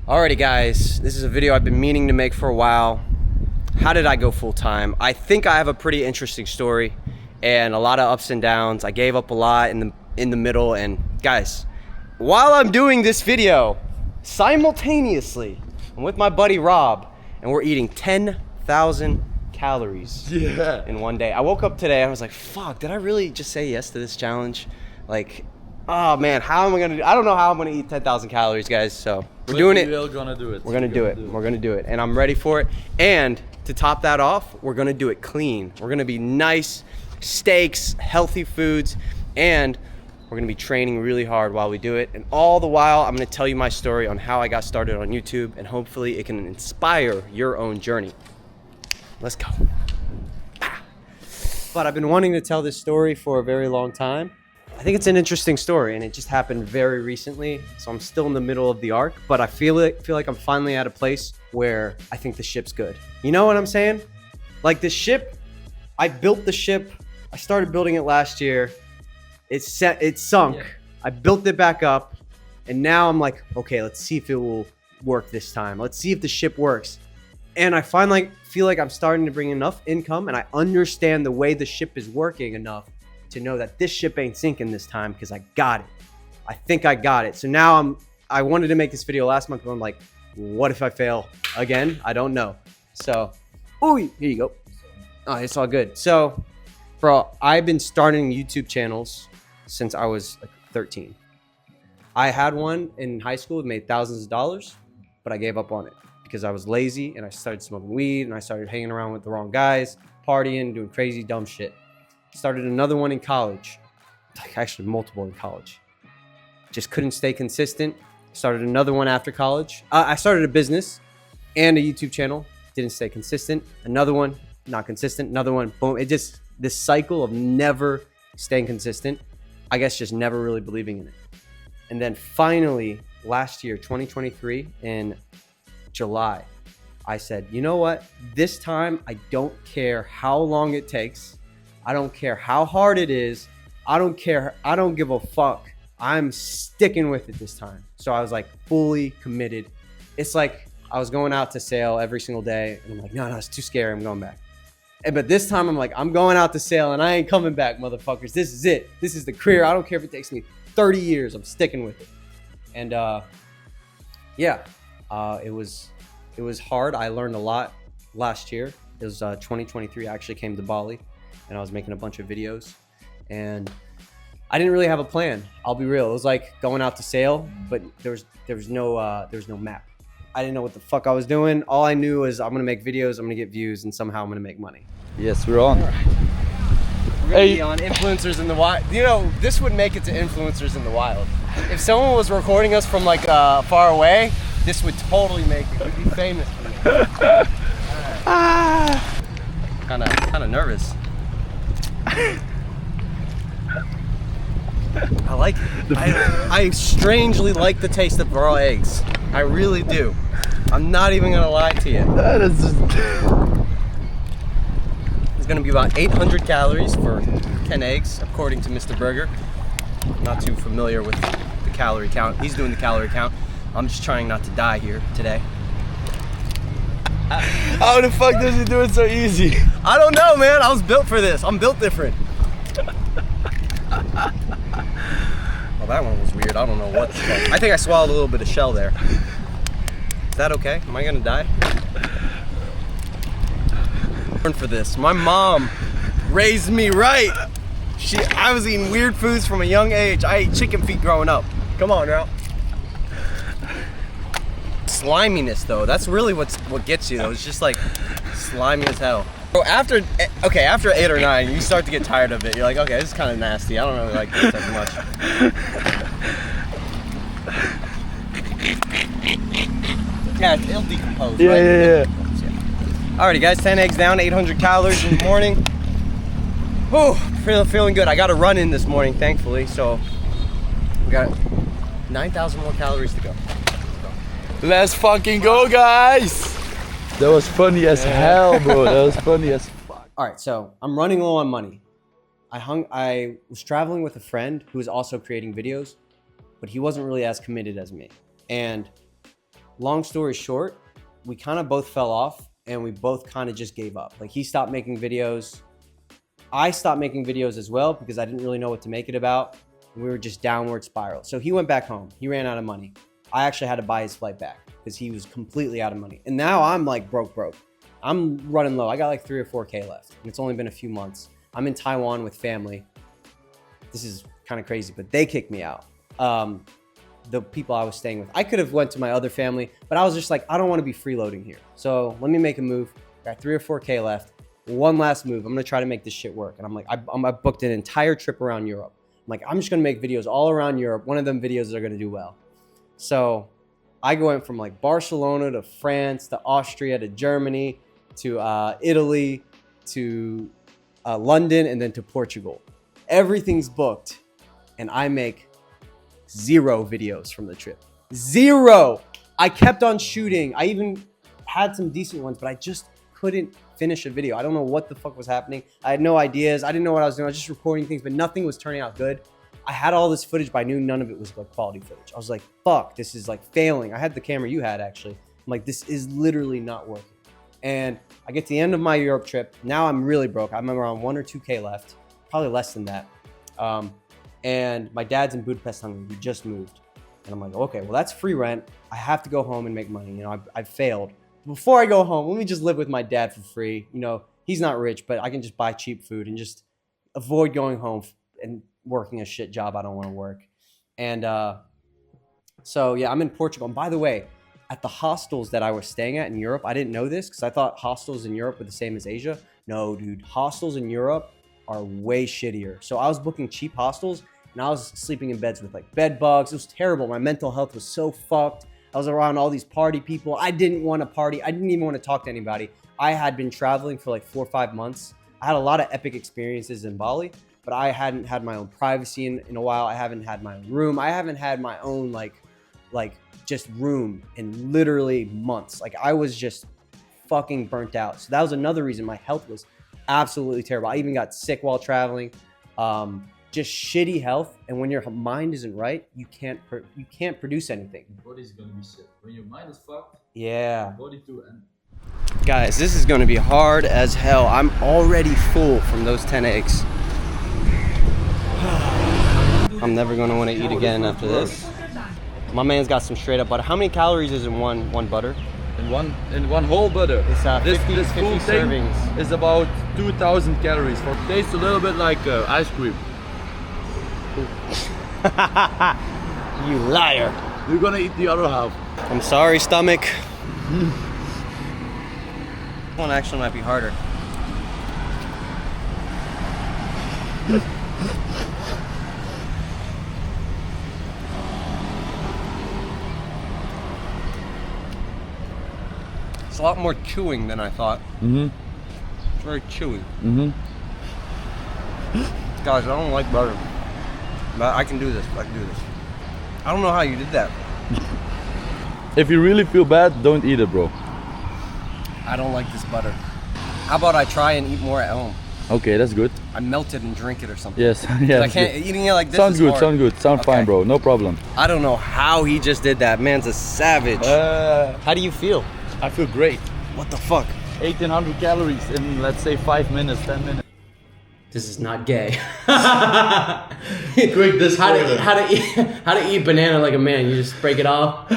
Alrighty guys, this is a video I've been meaning to make for a while. How did I go full-time? I think I have a pretty interesting story and a lot of ups and downs. I gave up a lot in the middle, and guys, while I'm doing this video, simultaneously, I'm with my buddy Rob, and we're eating 10,000 calories in one day. I woke up today and I was like, fuck, did I really just say yes to this challenge? Like, oh man, how am I gonna do? I don't know how I'm gonna eat 10,000 calories, guys, so we're doing it. We're gonna do it. We're gonna do it. We're gonna do it, and I'm ready for it. And to top that off, we're gonna do it clean. We're gonna be nice steaks, healthy foods, and we're gonna be training really hard while we do it. And all the while, I'm gonna tell you my story on how I got started on YouTube, and hopefully it can inspire your own journey. Let's go. But I've been wanting to tell this story for a very long time. I think it's an interesting story, and it just happened very recently, so I'm still in the middle of the arc, but I feel like I'm finally at a place where I think the ship's good. You know what I'm saying? Like the ship, I built the ship, I started building it last year, it sunk, yeah. I built it back up, and now I'm like, okay, let's see if it will work this time. Let's see if the ship works. And I finally feel like I'm starting to bring enough income, and I understand the way the ship is working enough to know that this ship ain't sinking this time, because I got it. I think I got it. So now I wanted to make this video last month, but I'm like, what if I fail again? I don't know. So, oh, here you go. Oh, it's all good. So, bro, I've been starting YouTube channels since I was like 13. I had one in high school that made thousands of dollars, but I gave up on it because I was lazy and I started smoking weed and I started hanging around with the wrong guys, partying, doing crazy, dumb shit. Started another one in college, actually multiple in college. Just couldn't stay consistent. Started another one after college. I started a business and a YouTube channel. Didn't stay consistent. Another one, not consistent. Another one, boom. It just, this cycle of never staying consistent. I guess just never really believing in it. And then finally, last year, 2023, in July, I said, you know what? This time, I don't care how long it takes. I don't care how hard it is. I don't care. I don't give a fuck. I'm sticking with it this time. So I was like fully committed. It's like I was going out to sail every single day and I'm like, no, it's too scary. I'm going back. But this time I'm like, I'm going out to sail and I ain't coming back, motherfuckers. This is it. This is the career. I don't care if it takes me 30 years. I'm sticking with it. And yeah, it was hard. I learned a lot last year. It was 2023. I actually came to Bali. And I was making a bunch of videos, and I didn't really have a plan. I'll be real. It was like going out to sail, but there was no map. I didn't know what the fuck I was doing. All I knew was I'm gonna make videos, I'm gonna get views, and somehow I'm gonna make money. Yes, we're on. Right. We're gonna be on Influencers in the Wild. You know, this would make it to Influencers in the Wild. If someone was recording us from like far away, this would totally make it. We'd be famous for this. Kind of nervous. I like it. I strangely like the taste of raw eggs. I really do. I'm not even gonna lie to you. That is just... It's gonna be about 800 calories for 10 eggs, according to Mr. Burger. I'm not too familiar with the calorie count. He's doing the calorie count. I'm just trying not to die here today. How the fuck does he do it so easy? I don't know, man. I was built for this. I'm built different. Well, that one was weird. I don't know what the fuck. I think I swallowed a little bit of shell there. Is that okay? Am I gonna die? For this. My mom raised me right. I was eating weird foods from a young age. I ate chicken feet growing up. Come on now. Sliminess though, that's really what gets you though. It's just like slimy as hell. So after 8 or 9, you start to get tired of it. You're like, okay, this is kind of nasty. I don't really like this as much. Yeah, it'll decompose, right? Yeah. Alrighty guys, 10 eggs down, 800 calories in the morning. Whew, feeling good. I got a run in this morning, thankfully, so we got 9,000 more calories to go. Let's fucking go, guys! That was funny as hell, bro. That was funny as fuck. All right, so I'm running low on money. I was traveling with a friend who was also creating videos, but he wasn't really as committed as me. And long story short, we kind of both fell off and we both kind of just gave up. Like he stopped making videos. I stopped making videos as well because I didn't really know what to make it about. We were just downward spiral. So he went back home. He ran out of money. I actually had to buy his flight back because he was completely out of money. And now I'm like broke. I'm running low. I got like 3 or 4K left and it's only been a few months. I'm in Taiwan with family. This is kind of crazy, but they kicked me out. The people I was staying with. I could have went to my other family, but I was just like, I don't want to be freeloading here. So let me make a move. Got 3 or 4K left. One last move. I'm going to try to make this shit work. And I'm like, I booked an entire trip around Europe. I'm like, I'm just going to make videos all around Europe. One of them videos are going to do well. So I went from like Barcelona to France to Austria to Germany to Italy to London and then to Portugal. Everything's booked and I make 0 videos from the trip. 0. I kept on shooting. I even had some decent ones, but I just couldn't finish a video. I don't know what the fuck was happening. I had no ideas. I didn't know what I was doing. I was just recording things, but nothing was turning out good. I had all this footage, but I knew none of it was like quality footage. I was like, fuck, this is like failing. I had the camera you had actually. I'm like, this is literally not working. And I get to the end of my Europe trip. Now I'm really broke. I'm around 1 or 2K left, probably less than that. And my dad's in Budapest, Hungary. We just moved. And I'm like, okay, well, that's free rent. I have to go home and make money. You know, I've failed. Before I go home, let me just live with my dad for free. You know, he's not rich, but I can just buy cheap food and just avoid going home and working a shit job I don't want to work. And so, yeah, I'm in Portugal. And by the way, at the hostels that I was staying at in Europe, I didn't know this because I thought hostels in Europe were the same as Asia. No, dude, hostels in Europe are way shittier. So I was booking cheap hostels and I was sleeping in beds with like bed bugs. It was terrible. My mental health was so fucked. I was around all these party people. I didn't want to party. I didn't even want to talk to anybody. I had been traveling for like 4 or 5 months. I had a lot of epic experiences in Bali, but I hadn't had my own privacy in a while. I haven't had my own room. I haven't had my own like just room in literally months. Like I was just fucking burnt out. So that was another reason my health was absolutely terrible. I even got sick while traveling. Just shitty health, and when your mind isn't right, you can't produce anything. Your body's gonna be shit. When your mind is fucked, yeah. your body too. And Guys, this is gonna be hard as hell. I'm already full from those 10 eggs. I'm never gonna want to eat again after this. My man's got some straight up butter. How many calories is in one butter? in one whole butter. It's 50 full servings. thing is about 2,000 calories. It tastes a little bit like ice cream. You liar. You're gonna eat the other half. I'm sorry, stomach. This one actually might be harder. It's a lot more chewing than I thought. It's very chewy. Guys, I don't like butter. But I can do this. I don't know how you did that. If you really feel bad, don't eat it, bro. I don't like this butter. How about I try and eat more at home? Okay, that's good. I melt it and drink it or something. Yes, yeah. I can't eating it like this. Sounds is good. hard. Sounds good. Sounds fine, bro. No problem. I don't know how he just did that. Man's a savage. How do you feel? I feel great. What the fuck? 1,800 calories in, let's say, 5 minutes, 10 minutes. This is not gay. Quick disclaimer. How to eat banana like a man? You just break it off.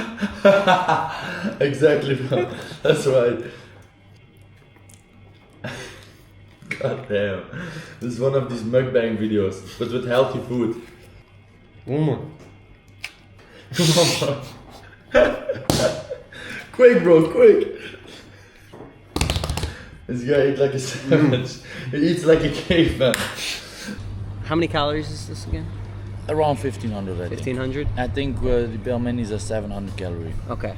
Exactly, bro. That's right. God damn. This is one of these mukbang videos, but with healthy food. One more. Come on, bro. Quick, bro, quick. This guy eats like a savage. He eats like a caveman. How many calories is this again? Around 1,500, I think. 1,500? I think the pelmenis are 700 calories. Okay.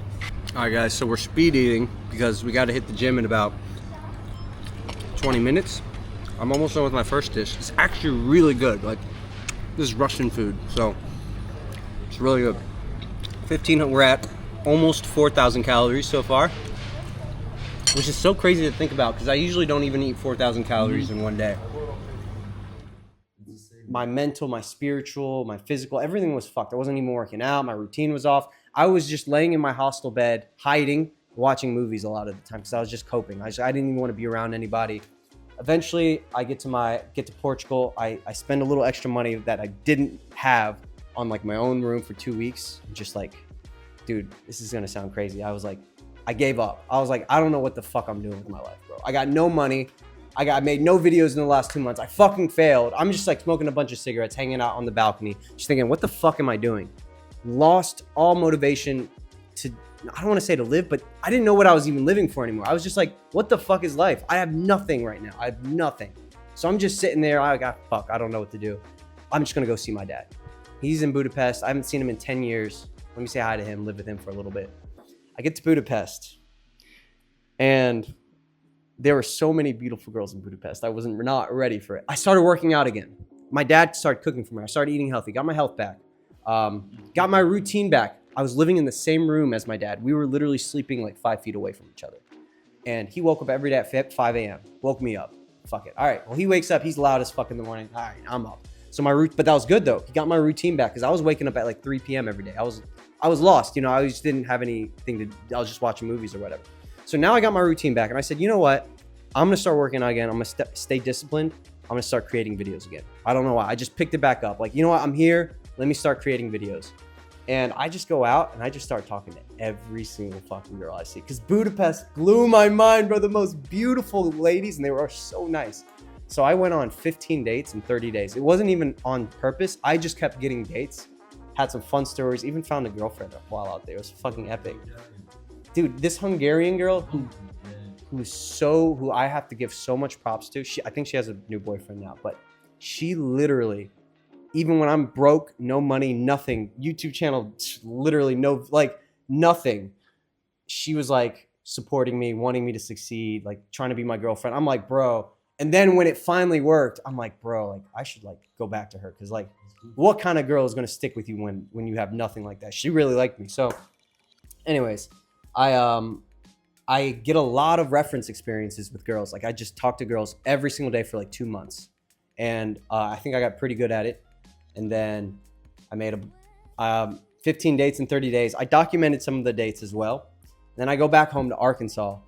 All right, guys, so we're speed eating because we got to hit the gym in about 20 minutes. I'm almost done with my first dish. It's actually really good. Like, this is Russian food, so it's really good. 1,500, we're at almost 4,000 calories so far, which is so crazy to think about because I usually don't even eat 4,000 calories in one day. My mental, my spiritual, my physical, everything was fucked. I wasn't even working out. My routine was off. I was just laying in my hostel bed, hiding, watching movies a lot of the time because I was just coping. I didn't even want to be around anybody. Eventually, I get to Portugal. I spend a little extra money that I didn't have on like my own room for 2 weeks. Just like, dude, this is gonna sound crazy. I was like, I gave up. I was like, I don't know what the fuck I'm doing with my life, bro. I got no money. I made no videos in the last 2 months. I fucking failed. I'm just like smoking a bunch of cigarettes, hanging out on the balcony, just thinking, what the fuck am I doing? Lost all motivation to, I don't want to say to live, but I didn't know what I was even living for anymore. I was just like, what the fuck is life? I have nothing right now. I have nothing. So I'm just sitting there. I don't know what to do. I'm just going to go see my dad. He's in Budapest. I haven't seen him in 10 years. Let me say hi to him, live with him for a little bit. I get to Budapest and there were so many beautiful girls in Budapest. I wasn't not ready for it. I started working out again. My dad started cooking for me. I started eating healthy, got my health back, got my routine back. I was living in the same room as my dad. We were literally sleeping like 5 feet away from each other. And he woke up every day at 5 a.m. Woke me up. Fuck it. All right. Well, he wakes up. He's loud as fuck in the morning. All right, I'm up. So but that was good though. He got my routine back because I was waking up at like 3 p.m. every day. I was lost. You know, I just didn't have anything to. I was just watching movies or whatever. So now I got my routine back, and I said, you know what? I'm gonna start working out again. I'm gonna stay disciplined. I'm gonna start creating videos again. I don't know why. I just picked it back up. Like, you know what? I'm here. Let me start creating videos. And I just go out and I just start talking to every single fucking girl I see. Because Budapest blew my mind, bro. The most beautiful ladies, and they were so nice. So I went on 15 dates in 30 days. It wasn't even on purpose. I just kept getting dates, had some fun stories, even found a girlfriend while out there. It was fucking epic. Dude, this Hungarian girl who I have to give so much props to. I think she has a new boyfriend now, but she literally, even when I'm broke, no money, nothing, YouTube channel, literally no, like nothing. She was like supporting me, wanting me to succeed, like trying to be my girlfriend. I'm like, bro. And then when it finally worked, I'm like, bro, like I should like go back to her. Cause like, what kind of girl is going to stick with you when you have nothing like that? She really liked me. So anyways, I get a lot of reference experiences with girls. Like I just talk to girls every single day for like 2 months. And I think I got pretty good at it. And then I made 15 dates in 30 days. I documented some of the dates as well. Then I go back home to Arkansas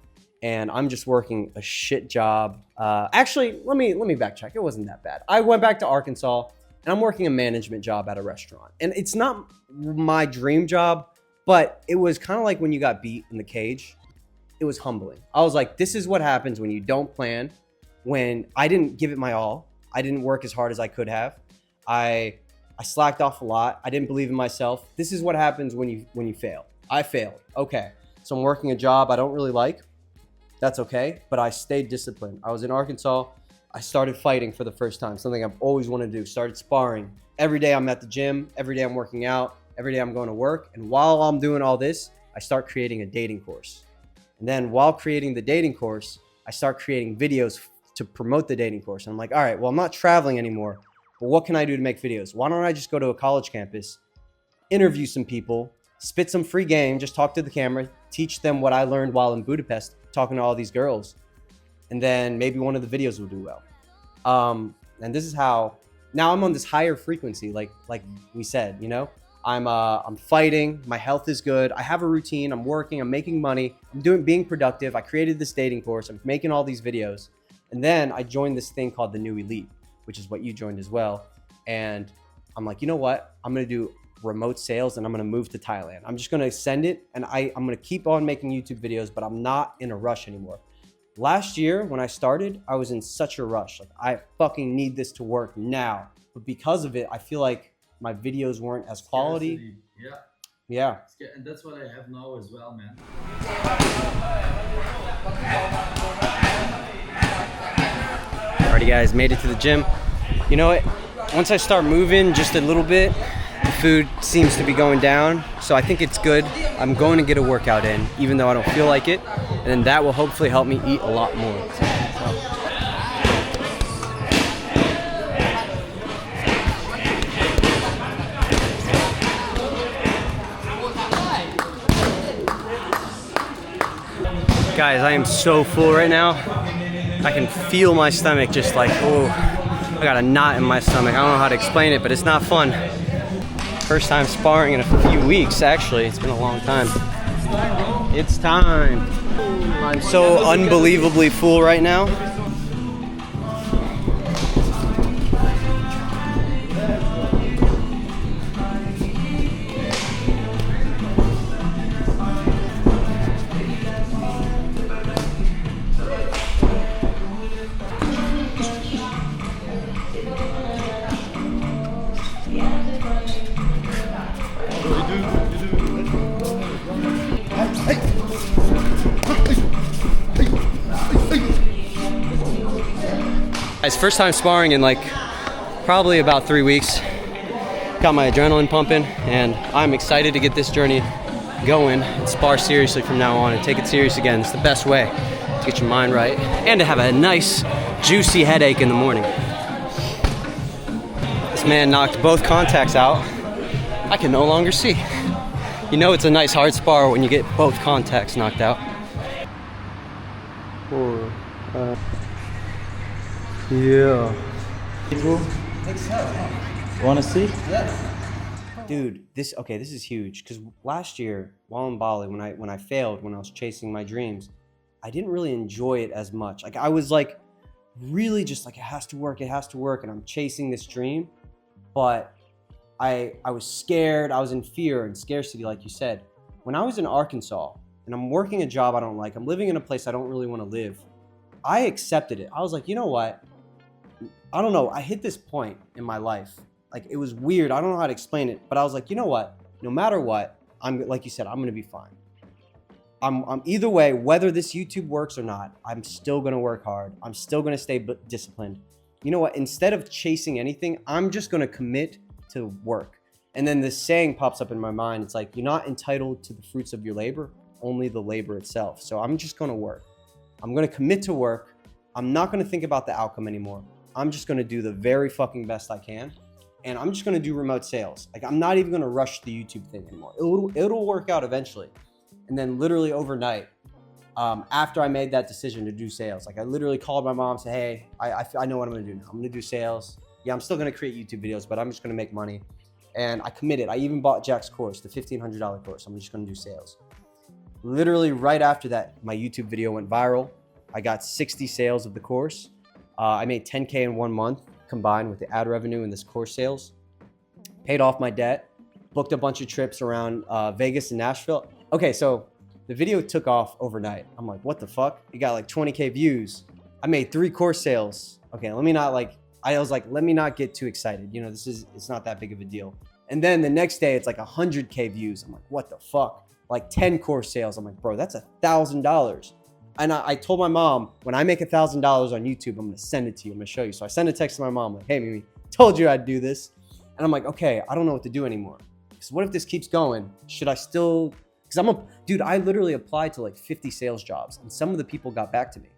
and I'm just working a shit job. Actually, let me backtrack. It wasn't that bad. I went back to Arkansas and I'm working a management job at a restaurant. And it's not my dream job, but it was kind of like when you got beat in the cage. It was humbling. I was like, this is what happens when you don't plan, when I didn't give it my all. I didn't work as hard as I could have. I slacked off a lot. I didn't believe in myself. This is what happens when you fail. I failed. Okay. So I'm working a job I don't really like. That's okay. But I stayed disciplined. I was in Arkansas. I started fighting for the first time. Something I've always wanted to do. Started sparring. Every day I'm at the gym. Every day I'm working out. Every day I'm going to work. And while I'm doing all this, I start creating a dating course. And then while creating the dating course, I start creating videos to promote the dating course. And I'm like, all right, well, I'm not traveling anymore, but what can I do to make videos? Why don't I just go to a college campus, interview some people, spit some free game, just talk to the camera, teach them what I learned while in Budapest, talking to all these girls. And then maybe one of the videos will do well. And this is how, now I'm on this higher frequency, like we said, you know? I'm fighting. My health is good. I have a routine. I'm working. I'm making money. I'm being productive. I created this dating course. I'm making all these videos. And then I joined this thing called the New Elite, which is what you joined as well. And I'm like, you know what? I'm going to do remote sales and I'm going to move to Thailand. I'm just going to send it. And I'm going to keep on making YouTube videos, but I'm not in a rush anymore. Last year, when I started, I was in such a rush. Like, I fucking need this to work now. But because of it, I feel like my videos weren't as quality. Yeah. And that's what I have now as well, man. Alrighty guys, made it to the gym. You know what? Once I start moving just a little bit, the food seems to be going down. So I think it's good. I'm going to get a workout in, even though I don't feel like it. And then that will hopefully help me eat a lot more. Guys, I am so full right now. I can feel my stomach just like, oh, I got a knot in my stomach. I don't know how to explain it, but it's not fun. First time sparring in a few weeks, actually. It's been a long time. It's time. I'm so unbelievably full right now. It's first time sparring in like probably about 3 weeks. Got my adrenaline pumping, and I'm excited to get this journey going and spar seriously from now on and take it serious again. It's the best way to get your mind right and to have a nice juicy headache in the morning. This man knocked both contacts out. I can no longer see. You know it's a nice hard spar when you get both contacts knocked out. Yeah. Wanna see? Dude, this is huge, because last year while in Bali, when I failed, when I was chasing my dreams, I didn't really enjoy it as much. Like I was like really just like it has to work, and I'm chasing this dream, but I was scared, I was in fear and scarcity, like you said. When I was in Arkansas and I'm working a job I don't like, I'm living in a place I don't really want to live, I accepted it. I was like, you know what? I don't know. I hit this point in my life. Like it was weird. I don't know how to explain it, but I was like, you know what? No matter what, I'm like you said, I'm going to be fine. I'm either way, whether this YouTube works or not, I'm still going to work hard. I'm still going to stay disciplined. You know what? Instead of chasing anything, I'm just going to commit to work. And then this saying pops up in my mind. It's like, you're not entitled to the fruits of your labor, only the labor itself. So I'm just going to work. I'm going to commit to work. I'm not going to think about the outcome anymore. I'm just going to do the very fucking best I can. And I'm just going to do remote sales. Like I'm not even going to rush the YouTube thing anymore. It'll work out eventually. And then literally overnight, after I made that decision to do sales, like I literally called my mom and said, hey, I know what I'm going to do now. I'm going to do sales. Yeah, I'm still going to create YouTube videos, but I'm just going to make money. And I committed. I even bought Jack's course, the $1,500 course. I'm just going to do sales. Literally right after that, my YouTube video went viral. I got 60 sales of the course. I made 10K in 1 month combined with the ad revenue and this course sales. Paid off my debt, booked a bunch of trips around Vegas and Nashville. Okay, so the video took off overnight. I'm like, what the fuck? It got like 20K views. I made 3 course sales. Okay, let me not get too excited. You know, it's not that big of a deal. And then the next day it's like 100K views. I'm like, what the fuck? Like 10 course sales. I'm like, bro, that's $1,000. And I told my mom, when I make $1,000 on YouTube, I'm gonna send it to you. I'm gonna show you. So I sent a text to my mom like, hey, Mimi, told you I'd do this. And I'm like, okay, I don't know what to do anymore. Because what if this keeps going? Should I still, because dude, I literally applied to like 50 sales jobs and some of the people got back to me.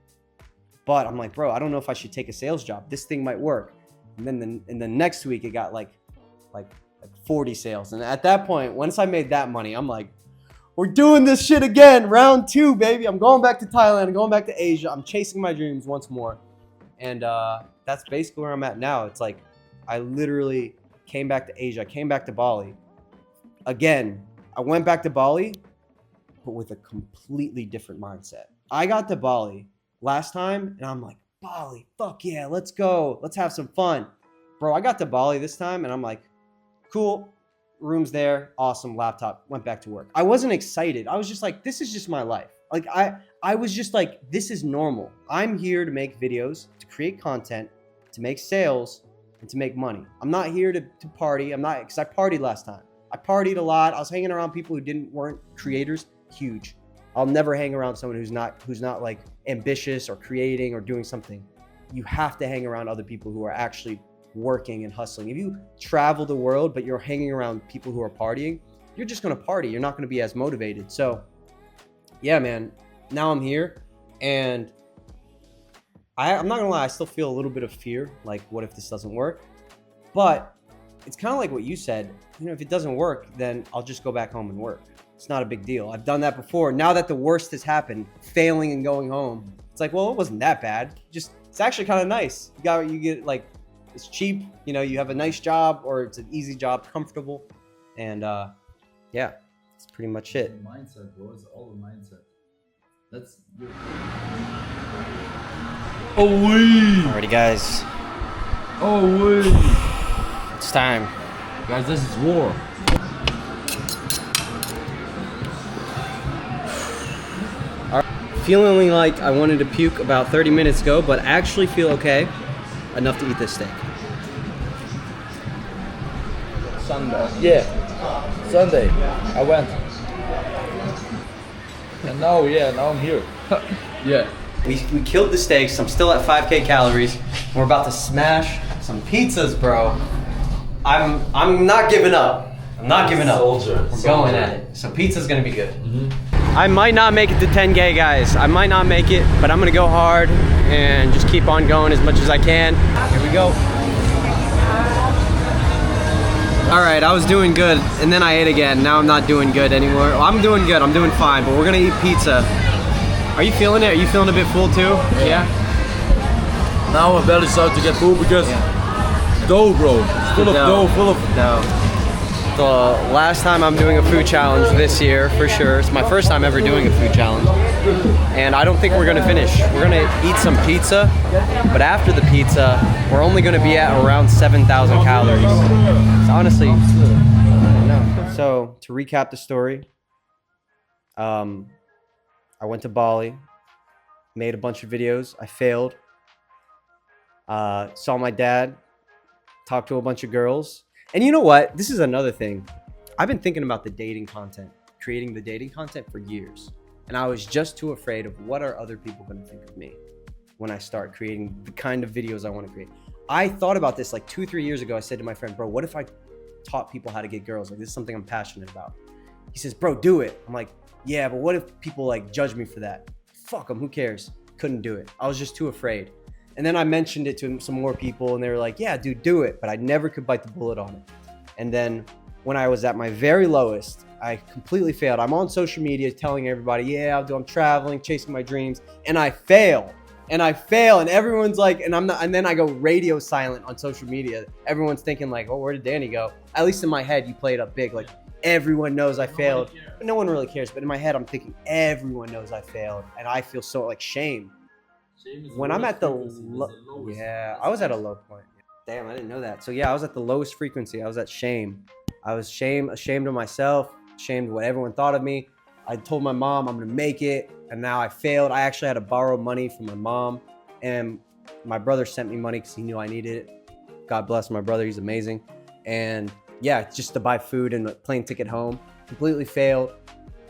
But I'm like, bro, I don't know if I should take a sales job. This thing might work. And then in the next week, it got like 40 sales. And at that point, once I made that money, I'm like, we're doing this shit again. Round 2, baby. I'm going back to Thailand. I'm going back to Asia. I'm chasing my dreams once more. And that's basically where I'm at now. It's like I literally came back to Asia. I came back to Bali. Again, I went back to Bali, but with a completely different mindset. I got to Bali last time, and I'm like, Bali, fuck yeah, let's go. Let's have some fun. Bro, I got to Bali this time, and I'm like, cool. Room's there, awesome, laptop, went back to work. I wasn't excited. I was just like, this is just my life. Like I was just like, this is normal. I'm here to make videos, to create content, to make sales, and to make money. I'm not here to party. Because I partied last time. I partied a lot. I was hanging around people who weren't creators. Huge. I'll never hang around someone who's not like ambitious or creating or doing something. You have to hang around other people who are actually working and hustling. If you travel the world but you're hanging around people who are partying, you're just going to party. You're not going to be as motivated. So yeah, man, now I'm here, and I'm not gonna lie, I still feel a little bit of fear, like what if this doesn't work? But it's kind of like what you said, you know, if it doesn't work, then I'll just go back home and work. It's not a big deal. I've done that before. Now that the worst has happened, failing and going home, it's like, well, it wasn't that bad. It's actually kind of nice. You get like, it's cheap, you know, you have a nice job, or it's an easy job, comfortable. And yeah, that's pretty much it. Mindset, bro. It's all a mindset. That's good. Oh wee! Alrighty, guys. Oh wee! It's time. Guys, this is war. Feeling like I wanted to puke about 30 minutes ago, but actually feel okay enough to eat this steak. Sunday. Yeah, Sunday. I went. And now, now I'm here. Yeah. We killed the steaks. I'm still at 5K calories. We're about to smash some pizzas, bro. I'm not giving up. I'm not giving up. We're going at it. So pizza's gonna be good. I might not make it to 10K, guys. I might not make it, but I'm gonna go hard and just keep on going as much as I can. Here we go. All right, I was doing good, and then I ate again. Now I'm not doing good anymore. Well, I'm doing good. I'm doing fine, but we're gonna eat pizza. Are you feeling it? Are you feeling a bit full too? Yeah. Now my belly starts to get full because dough, bro. Full of dough, full of dough. The last time I'm doing a food challenge this year, for sure. It's my first time ever doing a food challenge. And I don't think we're gonna finish. We're gonna eat some pizza, but after the pizza, we're only gonna be at around 7,000 calories. So honestly, I don't know. So to recap the story, I went to Bali, made a bunch of videos. I failed. Saw my dad, talked to a bunch of girls. And you know what? This is another thing. I've been thinking about the dating content, creating the dating content for years. And I was just too afraid of what are other people going to think of me when I start creating the kind of videos I want to create. I thought about this like 2-3 years ago. I said to my friend, bro, what if I taught people how to get girls? Like, this is something I'm passionate about. He says, bro, do it. I'm like, yeah, but what if people like judge me for that? Fuck them, who cares? Couldn't do it. I was just too afraid. And then I mentioned it to some more people and they were like, yeah, dude, do it. But I never could bite the bullet on it. And then when I was at my very lowest, I completely failed. I'm on social media telling everybody, yeah, I'm traveling, chasing my dreams. And I fail. And everyone's like, and then I go radio silent on social media. Everyone's thinking like, oh, where did Danny go? At least in my head, you play it up big. Like everyone knows I failed. No one really cares. But in my head, I'm thinking everyone knows I failed. And I feel so like shame. When I'm at I was at a low point. Damn, I didn't know that. So yeah, I was at the lowest frequency. I was at shame. I was ashamed of myself, ashamed of what everyone thought of me. I told my mom I'm gonna make it, and now I failed. I actually had to borrow money from my mom, and my brother sent me money because he knew I needed it. God bless my brother, he's amazing. And yeah, just to buy food and a plane ticket home. Completely failed.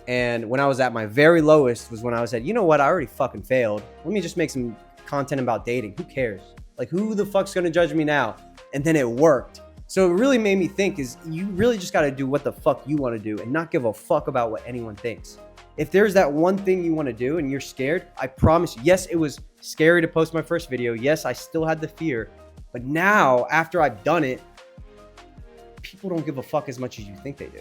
And when I was at my very lowest was when I said, you know what, I already fucking failed. Let me just make some content about dating. Who cares? Like, who the fuck's gonna judge me now? And then it worked. So it really made me think is you really just gotta do what the fuck you wanna do and not give a fuck about what anyone thinks. If there's that one thing you wanna do and you're scared, I promise you, yes, it was scary to post my first video. Yes, I still had the fear. But now, after I've done it, people don't give a fuck as much as you think they do.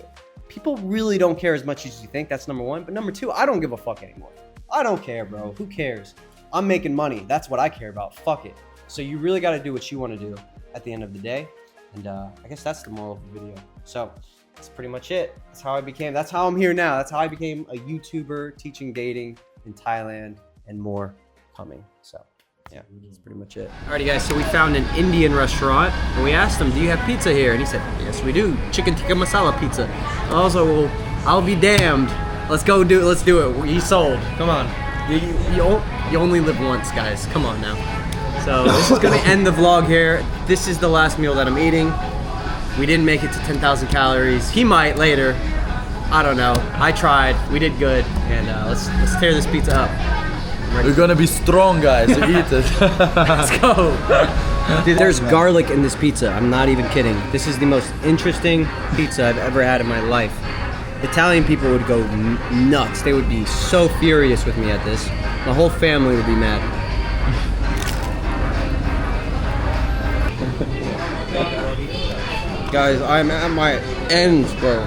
People really don't care as much as you think. That's number one. But number two, I don't give a fuck anymore. I don't care, bro. Who cares? I'm making money. That's what I care about. Fuck it. So you really got to do what you want to do at the end of the day. And I guess that's the moral of the video. So that's pretty much it. That's how I'm here now. That's how I became a YouTuber teaching dating in Thailand and more coming. So yeah, that's pretty much it. Alrighty guys, so we found an Indian restaurant and we asked him, do you have pizza here? And he said, yes we do, chicken tikka masala pizza. Also, well, I'll be damned. Let's do it. He's sold. Come on. You only live once, guys. Come on now. So this is gonna end the vlog here. This is the last meal that I'm eating. We didn't make it to 10,000 calories. He might later. I don't know. I tried. We did good. And let's tear this pizza up. We're gonna be strong, guys. To eat it. Let's go. Dude, there's garlic in this pizza. I'm not even kidding. This is the most interesting pizza I've ever had in my life. Italian people would go nuts. They would be so furious with me at this. My whole family would be mad. Guys, I'm at my ends, bro.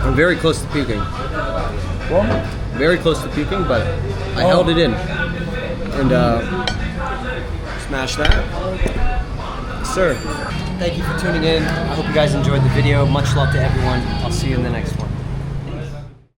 I'm very close to puking. Very close to puking, but I held it in. And Smash that. Sir, thank you for tuning in. I hope you guys enjoyed the video. Much love to everyone. I'll see you in the next one.